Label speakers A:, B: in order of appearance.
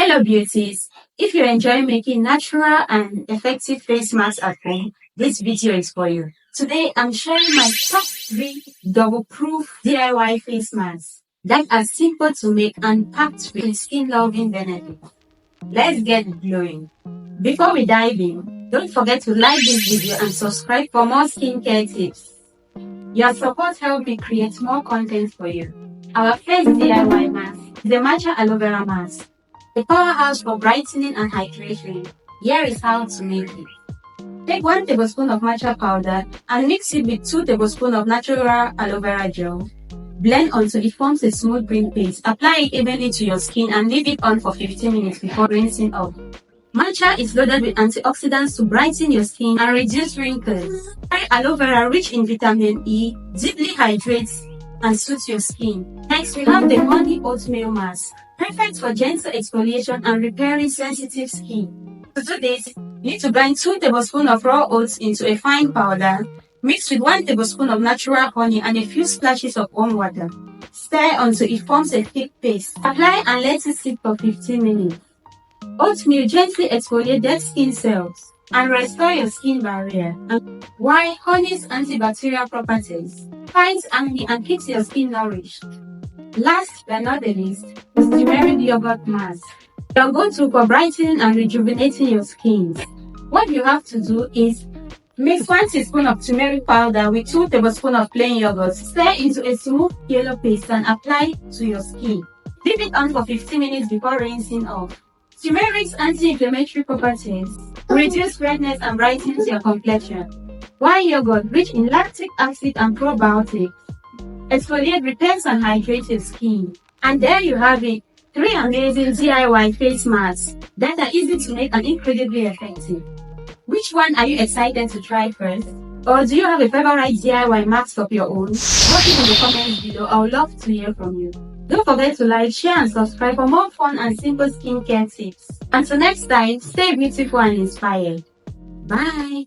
A: Hello beauties, if you enjoy making natural and effective face masks at home, this video is for you. Today I'm sharing my top 3 double proof DIY face masks that are simple to make and packed with skin loving benefits. Let's get glowing. Before we dive in, don't forget to like this video and subscribe for more skincare tips. Your support helps me create more content for you. Our first DIY mask is the matcha aloe vera mask, a powerhouse for brightening and hydration. Here is how to make it. Take 1 tablespoon of matcha powder and mix it with 2 tablespoons of natural aloe vera gel. Blend until it forms a smooth green paste. Apply it evenly to your skin and leave it on for 15 minutes before rinsing off. Matcha is loaded with antioxidants to brighten your skin and reduce wrinkles. Aloe vera, rich in vitamin E, deeply hydrates and soothes your skin. Next, we have the honey oatmeal mask, perfect for gentle exfoliation and repairing sensitive skin. To do this, you need to grind 2 tablespoons of raw oats into a fine powder, mixed with 1 tablespoon of natural honey and a few splashes of warm water. Stir until it forms a thick paste. Apply and let it sit for 15 minutes. Oatmeal gently exfoliates dead skin cells and restore your skin barrier, while honey's antibacterial properties fights acne and keeps your skin nourished. Last but not the least is turmeric yogurt mask. Your go-to for brightening and rejuvenating your skin. What you have to do is mix 1 teaspoon of turmeric powder with 2 tablespoons of plain yogurt. Stir into a smooth yellow paste and apply to your skin. Leave it on for 15 minutes before rinsing off. Turmeric's anti-inflammatory properties reduce redness and brightens your complexion, while yogurt, rich in lactic acid and probiotics, exfoliate, repairs and hydrates your skin. And there you have it, 3 amazing DIY face masks that are easy to make and incredibly effective. Which one are you excited to try first? Or do you have a favorite DIY mask of your own? Drop it in the comments below. I would love to hear from you. Don't forget to like, share and subscribe for more fun and simple skincare tips. Until next time, stay beautiful and inspired. Bye!